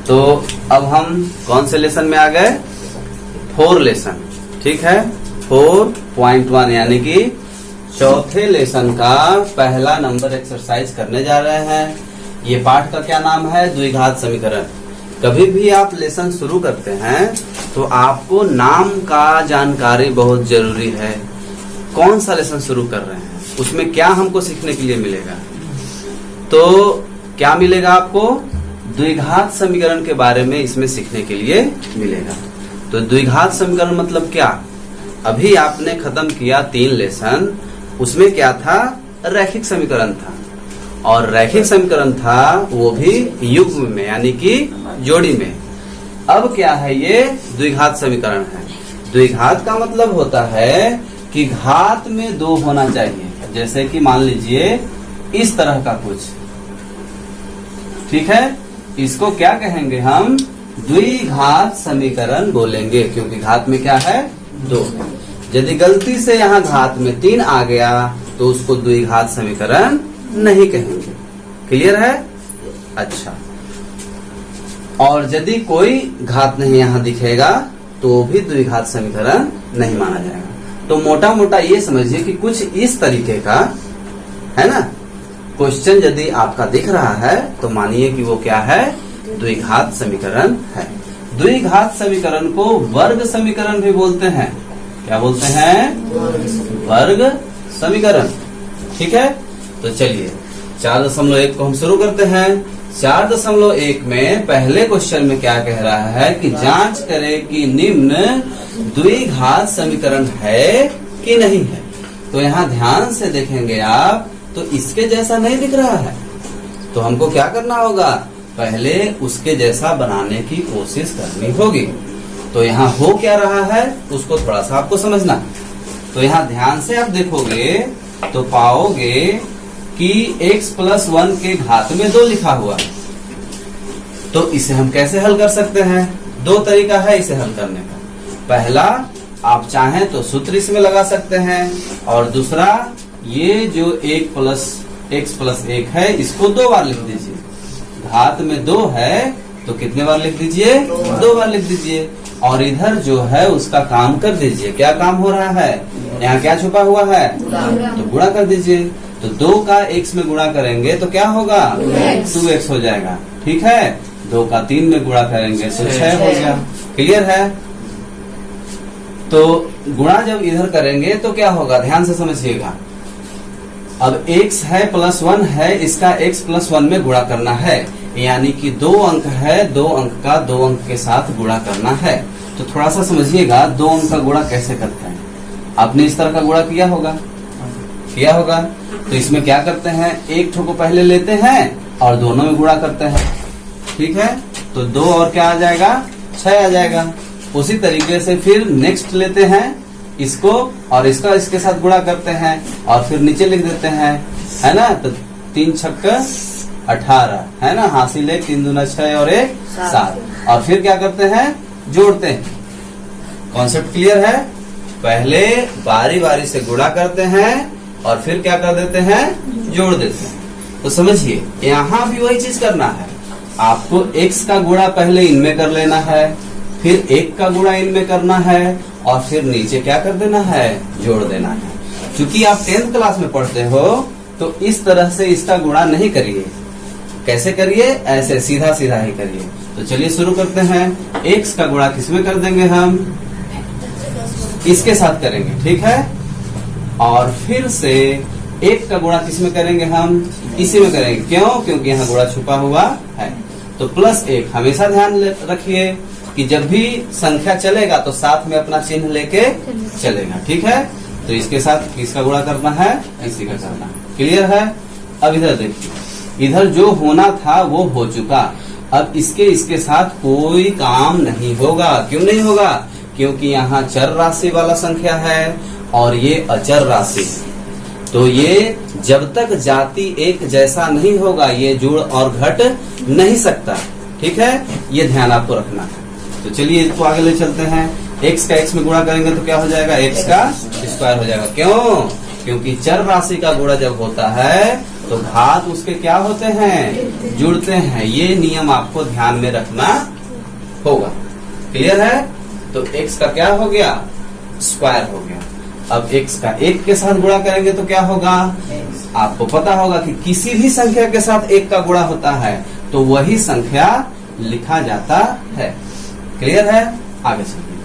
तो अब हम कौन से लेसन में आ गए? 4 लेसन। ठीक है, 4.1 यानी कि चौथे लेसन का पहला नंबर एक्सरसाइज करने जा रहे हैं। ये पाठ का क्या नाम है? द्विघात समीकरण। कभी भी आप लेसन शुरू करते हैं तो आपको नाम का जानकारी बहुत जरूरी है। कौन सा लेसन शुरू कर रहे हैं, उसमें क्या हमको सीखने के लिए मिलेगा? तो क्या मिलेगा आपको? द्विघात समीकरण के बारे में इसमें सीखने के लिए मिलेगा। तो द्विघात समीकरण मतलब क्या? अभी आपने खत्म किया 3 लेसन, उसमें क्या था? रैखिक समीकरण था, और रैखिक समीकरण था वो भी युग्म में यानी कि जोड़ी में। अब क्या है? ये द्विघात समीकरण है। द्विघात का मतलब होता है कि घात में 2 होना चाहिए। जैसे कि मान लीजिए इस तरह का कुछ, ठीक है, इसको क्या कहेंगे हम? द्विघात समीकरण बोलेंगे, क्योंकि घात में क्या है? 2। यदि गलती से यहाँ घात में 3 आ गया तो उसको द्विघात समीकरण नहीं कहेंगे। क्लियर है? अच्छा, और यदि कोई घात नहीं यहाँ दिखेगा तो भी द्विघात समीकरण नहीं माना जाएगा। तो मोटा मोटा ये समझिए कि कुछ इस तरीके का है ना क्वेश्चन यदि आपका दिख रहा है तो मानिए कि वो क्या है? द्विघात समीकरण है। द्विघात समीकरण को वर्ग समीकरण भी बोलते हैं। क्या बोलते हैं? वर्ग समीकरण। ठीक है, तो चलिए 4.1 को हम शुरू करते हैं। 4.1 में पहले क्वेश्चन में क्या कह रहा है कि जांच करें कि निम्न द्विघात समीकरण है कि नहीं है। तो यहाँ ध्यान से देखेंगे आप तो इसके जैसा नहीं दिख रहा है, तो हमको क्या करना होगा? पहले उसके जैसा बनाने की कोशिश करनी होगी। तो यहाँ हो क्या रहा है उसको थोड़ा सा आपको समझना। तो यहाँ ध्यान से आप देखोगे तो पाओगे कि x+1 के घात में 2 लिखा हुआ है। तो इसे हम कैसे हल कर सकते हैं? 2 तरीका है इसे हल करने का। पहला, आप चाहें तो सूत्र इसमें लगा सकते हैं, और दूसरा ये जो x+1 है इसको 2 बार लिख दीजिए। घात में 2 है तो कितने बार लिख दीजिए? 2 बार लिख दीजिए। और इधर जो है उसका काम कर दीजिए। क्या काम हो रहा है? यहाँ क्या छुपा हुआ है? तो गुणा कर दीजिए। तो 2 का x में गुणा करेंगे तो क्या होगा? 2x हो जाएगा। ठीक है, 2 का 3 में गुणा करेंगे तो 6 हो गया। क्लियर है? तो गुणा जब इधर करेंगे तो क्या होगा? ध्यान से समझिएगा। अब x है +1 है, इसका x+1 में गुणा करना है, यानी कि 2 अंक है, 2 अंक का 2 अंक के साथ गुणा करना है। तो थोड़ा सा समझिएगा 2 अंक का गुणा कैसे करते हैं। आपने इस तरह का गुणा किया होगा? तो इसमें क्या करते हैं? एक ठो को पहले लेते हैं और दोनों में गुणा करते हैं। ठीक है, तो 2 और क्या आ जाएगा? 6 आ जाएगा। उसी तरीके से फिर नेक्स्ट लेते हैं इसको और इसका इसके साथ गुणा करते हैं और फिर नीचे लिख देते हैं, है ना। तो 3 छक्का 18 है ना, हासिल है 3 दूना 6 और 1 7। और फिर क्या करते हैं? जोड़ते हैं। कॉन्सेप्ट क्लियर है? पहले बारी बारी से गुणा करते हैं और फिर क्या कर देते हैं? जोड़ देते हैं। तो समझिए यहाँ भी वही चीज करना है। आपको x का गुणा पहले इनमें कर लेना है, फिर 1 का गुणा इनमें करना है और फिर नीचे क्या कर देना है? जोड़ देना है। क्योंकि आप 10th क्लास में पढ़ते हो तो इस तरह से इसका गुणा नहीं करिए। कैसे करिए? ऐसे सीधा सीधा ही करिए। तो चलिए शुरू करते हैं। x का गुणा किसमें कर देंगे? हम इसके साथ करेंगे। ठीक है, और फिर से 1 का गुणा किसमें करेंगे? हम इसी में करेंगे। क्यों? क्योंकि यहाँ गुणा छुपा हुआ है। तो +1 हमेशा ध्यान रखिए कि जब भी संख्या चलेगा तो साथ में अपना चिन्ह लेके चलेगा। ठीक है, तो इसके साथ किसका गुणा करना है? इसी का करना है। क्लियर है? अब इधर देखिए, इधर जो होना था वो हो चुका। अब इसके साथ कोई काम नहीं होगा। क्यों नहीं होगा? क्योंकि यहाँ चर राशि वाला संख्या है और ये अचर राशि। तो ये जब तक जाति एक जैसा नहीं होगा ये जुड़ और घट नहीं सकता। ठीक है, ये ध्यान आपको रखना है। तो चलिए इसको आगे ले चलते हैं। x का x में गुणा करेंगे तो क्या हो जाएगा? x का स्क्वायर हो जाएगा। क्यों? क्योंकि चर राशि का गुणा जब होता है तो घात उसके क्या होते हैं, जुड़ते हैं। ये नियम आपको ध्यान में रखना होगा। क्लियर है? तो x का क्या हो गया, स्क्वायर हो गया। अब x का 1 के साथ गुणा करेंगे तो क्या होगा, आपको पता होगा कि किसी भी संख्या के साथ 1 का गुणा होता है तो वही संख्या लिखा जाता है। क्लियर है? आगे चलिए।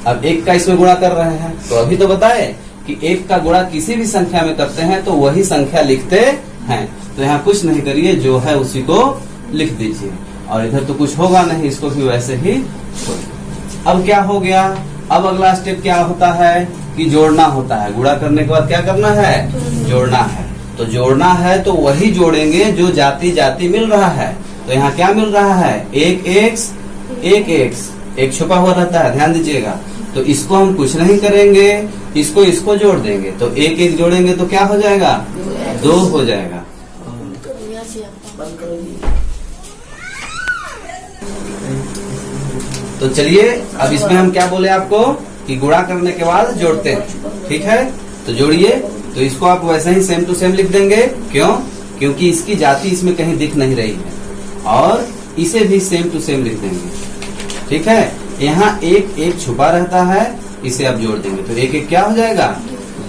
अब 1 का इसमें गुणा कर रहे हैं तो अभी तो बताए कि 1 का गुणा किसी भी संख्या में करते हैं तो वही संख्या लिखते हैं। तो यहाँ कुछ नहीं करिए, जो है उसी को लिख दीजिए। और इधर तो कुछ होगा नहीं, इसको भी वैसे ही छोड़िए। अब क्या हो गया, अब अगला स्टेप क्या होता है कि जोड़ना होता है। गुणा करने के बाद क्या करना है, जोड़ना है। तो जोड़ना है तो वही जोड़ेंगे जो जाति जाति मिल रहा है। तो यहाँ क्या मिल रहा है, एक एक छुपा हुआ रहता है, ध्यान दीजिएगा। तो इसको हम कुछ नहीं करेंगे, इसको जोड़ देंगे। तो एक एक जोड़ेंगे तो क्या हो जाएगा, 2 हो जाएगा। तो चलिए अब इसमें हम क्या बोले आपको कि गुणा करने के बाद जोड़ते हैं। ठीक है, तो जोड़िए। तो इसको आप वैसे ही सेम टू सेम लिख देंगे। क्यों? क्योंकि इसकी जाति इसमें कहीं दिख नहीं रही है। और इसे भी सेम टू सेम लिख देंगे। ठीक है, यहाँ एक एक छुपा रहता है, इसे आप जोड़ देंगे तो एक एक क्या हो जाएगा,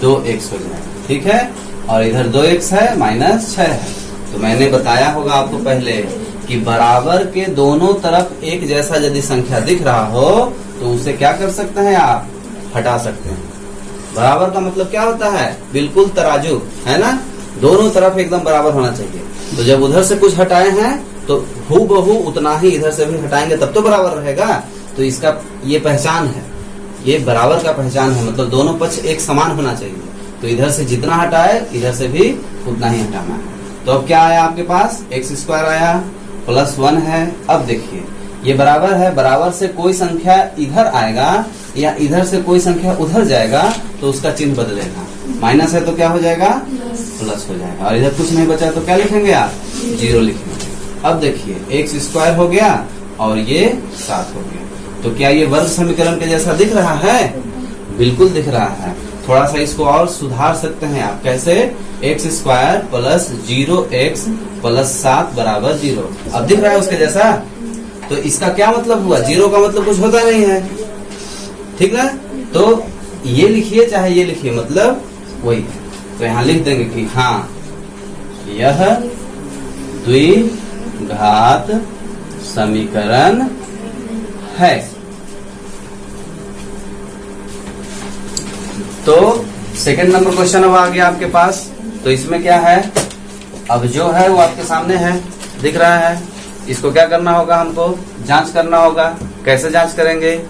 2x हो जाएगा। ठीक है, और इधर 2x है, -6 है। तो मैंने बताया होगा आपको पहले कि बराबर के दोनों तरफ एक जैसा यदि संख्या दिख रहा हो तो उसे क्या कर सकते हैं, आप हटा सकते हैं। बराबर का मतलब क्या होता है, बिल्कुल तराजू, है ना, दोनों तरफ एकदम बराबर होना चाहिए। तो जब उधर से कुछ हटाए हैं तो हूबहू उतना ही इधर से भी हटाएंगे तब तो बराबर रहेगा। तो इसका ये पहचान है, ये बराबर का पहचान है, मतलब दोनों पक्ष एक समान होना चाहिए। तो इधर से जितना हटाए इधर से भी उतना ही हटाना है। तो अब क्या आया आपके पास, x² आया, +1 है। अब देखिए ये बराबर है, बराबर से कोई संख्या इधर आएगा या इधर से कोई संख्या उधर जाएगा तो उसका चिन्ह बदलेगा। माइनस है तो क्या हो जाएगा, प्लस हो जाएगा। और इधर कुछ नहीं बचा तो क्या लिखेंगे आप, 0 लिखेंगे। अब देखिए x² हो गया और ये 7 हो गया। तो क्या ये वर्ग समीकरण के जैसा दिख रहा है, बिल्कुल दिख रहा है। थोड़ा सा इसको और सुधार सकते हैं आप, कैसे, x² + 0x + 7 = 0। अब दिख रहा है उसके जैसा। तो इसका क्या मतलब हुआ, 0 का मतलब कुछ होता नहीं है, ठीक ना। तो ये लिखिए चाहे ये लिखिए, मतलब वही है। तो यहाँ लिख देंगे कि हाँ यह द्विघात समीकरण है। तो सेकंड नंबर क्वेश्चन अब आ गया आपके पास। तो इसमें क्या है, अब जो है वो आपके सामने है, दिख रहा है। इसको क्या करना होगा, हमको जांच करना होगा। कैसे जांच करेंगे,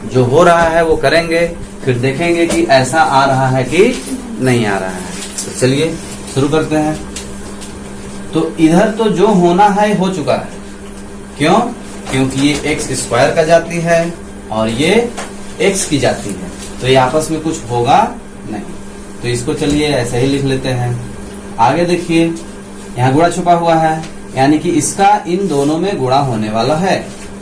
जो हो रहा है वो करेंगे, फिर देखेंगे कि ऐसा आ रहा है कि नहीं आ रहा है। तो चलिए शुरू करते हैं। तो इधर तो जो होना है हो चुका है। क्यों? क्योंकि ये x² का जाती है और ये x की जाती है, तो ये आपस में कुछ होगा नहीं। तो इसको चलिए ऐसे ही लिख लेते हैं। आगे देखिए यहाँ गुणा छुपा हुआ है, यानी कि इसका इन दोनों में गुणा होने वाला है,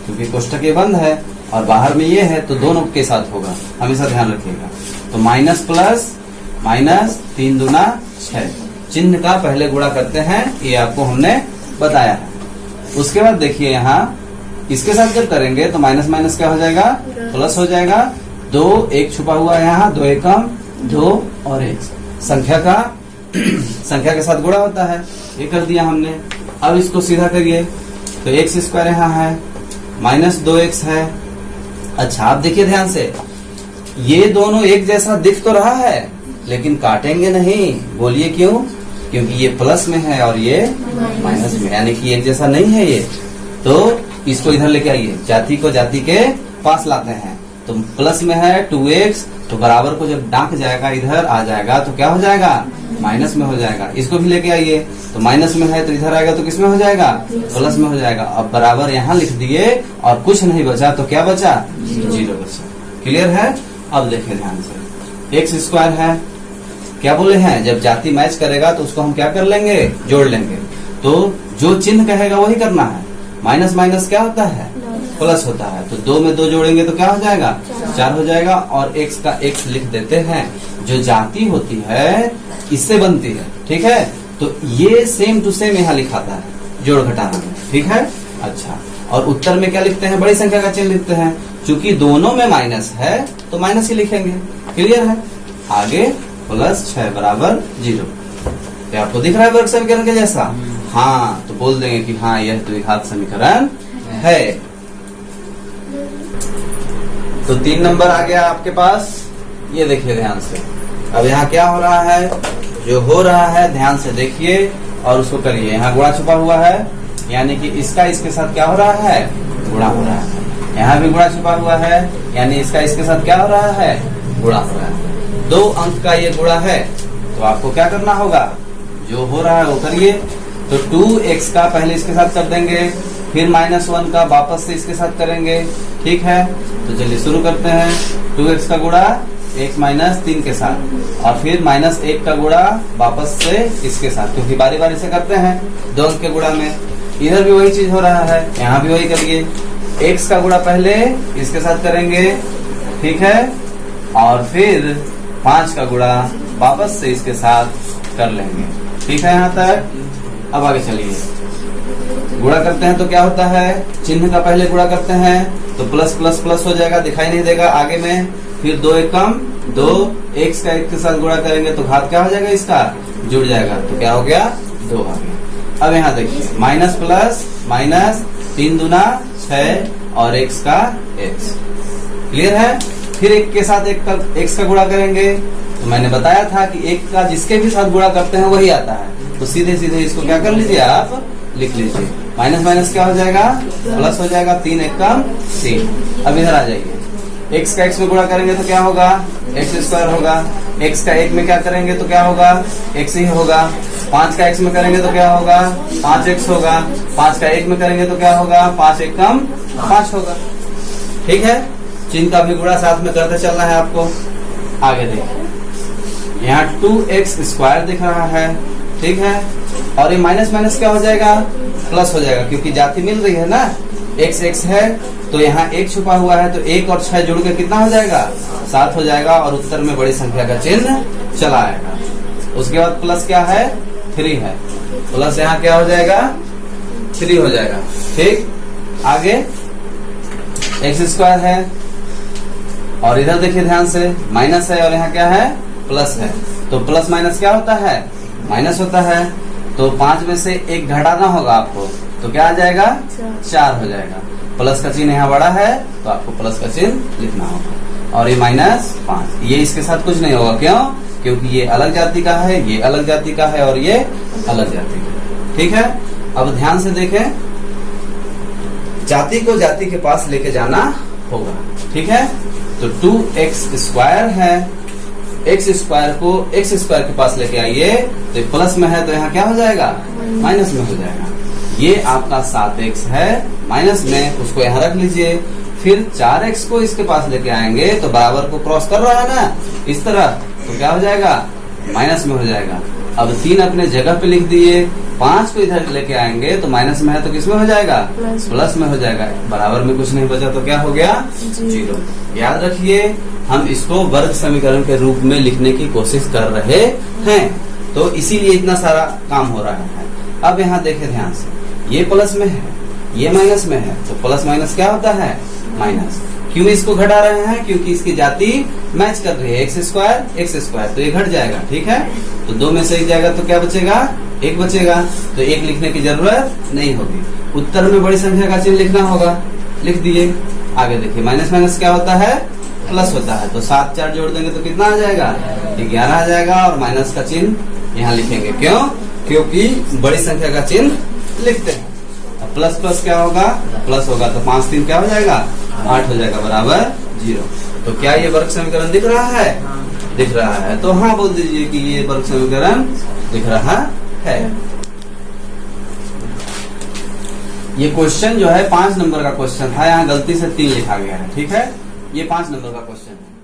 क्योंकि कोष्ठक ये बंद है और बाहर में ये है, तो दोनों के साथ होगा, हमेशा ध्यान रखिएगा। तो माइनस प्लस माइनस 3 दूना 6, चिन्ह का पहले गुणा करते हैं, ये आपको हमने बताया है। उसके बाद देखिए यहाँ इसके साथ जब करेंगे तो माइनस माइनस क्या हो जाएगा, प्लस हो जाएगा। 2 1 छुपा हुआ है यहाँ, 2 एकम 2 और 1 संख्या के साथ गुणा होता है, ये कर दिया हमने। अब इसको सीधा करिए तो x² यहाँ है, -2x है। अच्छा आप देखिए ध्यान से, ये दोनों एक जैसा दिख तो रहा है लेकिन काटेंगे नहीं, बोलिए क्यों, क्योंकि ये प्लस में है और ये माइनस में, यानी कि एक जैसा नहीं है ये। तो इसको इधर लेके आइए, जाति को जाति के पास लाते हैं। तो प्लस में है 2x, तो बराबर को जब डांक जाएगा इधर आ जाएगा तो क्या हो जाएगा, माइनस में हो जाएगा। इसको भी लेके आइए, तो माइनस में है तो इधर आएगा तो किस में हो जाएगा, प्लस में हो जाएगा। अब बराबर यहाँ लिख दिए और कुछ नहीं बचा तो क्या बचा, 0 बचा। क्लियर है? अब देखिए ध्यान से, x² है, क्या बोले हैं, जब जाति मैच करेगा तो उसको हम क्या कर लेंगे, जोड़ लेंगे। तो जो चिन्ह कहेगा वही करना है। माइनस माइनस क्या होता है, प्लस होता है। तो 2 में 2 जोड़ेंगे तो क्या हो जाएगा, 4 हो जाएगा। और x का x लिख देते हैं, जो जाति होती है इससे बनती है, ठीक है। तो ये सेम टू सेम यहाँ लिखाता है जोड़ घटाना में, ठीक है। अच्छा, और उत्तर में क्या लिखते हैं, बड़ी संख्या का चिन्ह लिखते हैं। चूंकि दोनों में माइनस है तो माइनस ही लिखेंगे, क्लियर है। आगे +6 बराबर 0। क्या आपको दिख रहा है वर्ग समीकरण के जैसा? हाँ, तो बोल देंगे कि हाँ यह द्विघात समीकरण है। तो 3 नंबर आ गया आपके पास। ये देखिए ध्यान से, अब यहाँ क्या हो रहा है, जो हो रहा है ध्यान से देखिए और उसको करिए। यहाँ गुणा छुपा हुआ है, यानी कि इसका इसके साथ क्या हो रहा है, गुणा हो रहा है। यहाँ भी गुणा छुपा हुआ है, यानी इसका इसके साथ क्या हो रहा है, गुणा हो रहा है। 2 अंक का ये गुणा है, तो आपको क्या करना होगा, जो हो रहा है वो करिए। तो 2x का पहले इसके साथ कर देंगे, फिर -1 का वापस से इसके साथ करेंगे, ठीक है। तो चलिए शुरू करते हैं। 2x का गुणा x - 3 के साथ, और फिर -1 का गुणा वापस से इसके साथ, क्योंकि बारी बारी से करते हैं 2 अंक के गुणा में। इधर भी वही चीज हो रहा है, यहाँ भी वही करिए। x का गुणा पहले इसके साथ करेंगे, ठीक है, और फिर 5 का गुणा वापस से इसके साथ कर लेंगे, ठीक है यहाँ तक। अब आगे चलिए, गुणा करते हैं तो क्या होता है, चिन्ह का पहले गुणा करते हैं तो प्लस प्लस प्लस हो जाएगा, दिखाई नहीं देगा आगे में। फिर 2 एक कम 2, x का 1 के साथ गुणा करेंगे तो घात क्या हो जाएगा, इसका जुड़ जाएगा, तो क्या हो गया, 2 आ गया। अब यहाँ देखिए माइनस प्लस माइनस, 3 दूना 6 और x का x, क्लियर है। फिर 1 के साथ x का गुणा करेंगे, तो मैंने बताया था कि 1 का जिसके भी साथ गुणा करते हैं वही आता है। तो सीधे सीधे इसको क्या कर लीजिए, आप लिख लीजिए। माइनस माइनस क्या हो जाएगा, प्लस हो जाएगा। 3 एक कम 3। अब इधर आ जाइए, x का x में गुणा करेंगे तो क्या होगा, x² होगा। x का 1 में क्या करेंगे तो क्या होगा, x ही होगा। 5 का x में करेंगे तो क्या होगा, 5x होगा। 5 का 1 में करेंगे तो क्या होगा, 5 एक कम 5 होगा, ठीक है। चिन्ह का भी गुणा साथ में करते चलना है आपको। आगे देखिए, यहाँ 2x² दिख रहा है, ठीक है, और ये माइनस माइनस क्या हो जाएगा, प्लस हो जाएगा, क्योंकि जाति मिल रही है ना, x x है तो यहाँ 1 छुपा हुआ है, तो 1 और 6 जुड़ के कितना हो जाएगा, 7 हो जाएगा, और उत्तर में बड़ी संख्या का चिन्ह चला आएगा। उसके बाद प्लस क्या है, 3 है, प्लस यहाँ क्या हो जाएगा, 3 हो जाएगा, ठीक। आगे x² है, और इधर देखिए ध्यान से, माइनस है और यहाँ क्या है, प्लस है। तो प्लस माइनस क्या होता है, माइनस होता है। तो 5 में से 1 घटाना होगा आपको, तो क्या आ जाएगा, 4 हो जाएगा। प्लस का चिन्ह यहाँ बड़ा है तो आपको प्लस का चिन्ह लिखना होगा। और ये -5, ये इसके साथ कुछ नहीं होगा, क्यों, क्योंकि ये अलग जाति का है, ये अलग जाति का है, और ये अलग जाति का, ठीक है। अब ध्यान से देखें, जाति को जाति के पास लेके जाना होगा, ठीक है। तो 2x² है, x² को x² के पास लेके आइए, तो प्लस में है तो यहाँ क्या हो जाएगा, माइनस में हो जाएगा। ये आपका 7x है, माइनस में, उसको यहाँ रख लीजिए। फिर 4x को इसके पास लेके आएंगे तो बराबर को क्रॉस कर रहा है ना इस तरह, तो क्या हो जाएगा, माइनस में हो जाएगा। अब 3 अपने जगह पे लिख दिए, 5 को इधर लेके आएंगे तो माइनस में है तो किस में हो जाएगा, प्लस में हो जाएगा। बराबर में कुछ नहीं बचा तो क्या हो गया, 0। याद रखिए, हम इसको वर्ग समीकरण के रूप में लिखने की कोशिश कर रहे हैं, तो इसीलिए इतना सारा काम हो रहा है। अब यहाँ देखें ध्यान से, ये प्लस में है, ये माइनस में है, तो प्लस माइनस क्या होता है, माइनस। क्यों इसको घटा रहे हैं, क्योंकि इसकी जाति मैच कर रही है, x², तो ये घट जाएगा, ठीक है। तो 2 में से 1 जाएगा तो क्या बचेगा, 1 बचेगा, तो 1 लिखने की जरूरत नहीं होगी। उत्तर में बड़ी संख्या का चिन्ह लिखना होगा, लिख दिए। आगे देखिए, माइनस माइनस क्या होता है, प्लस होता है, तो 7 4 जोड़ देंगे तो कितना आ जाएगा, 11 आ जाएगा, और माइनस का चिन्ह यहाँ लिखेंगे, क्यों, क्योंकि बड़ी संख्या का चिन्ह लिखते हैं। अब प्लस प्लस क्या होगा, प्लस होगा तो 5 3 क्या हो जाएगा, 8 हो जाएगा, बराबर 0। तो क्या ये वर्ग समीकरण दिख रहा है, दिख रहा है, तो हाँ बोल दीजिए कि ये वर्ग समीकरण दिख रहा है। ये क्वेश्चन जो है 5 नंबर का क्वेश्चन था, यहाँ गलती से 3 लिखा गया है, ठीक है। ये 5 नंबर का क्वेश्चन है।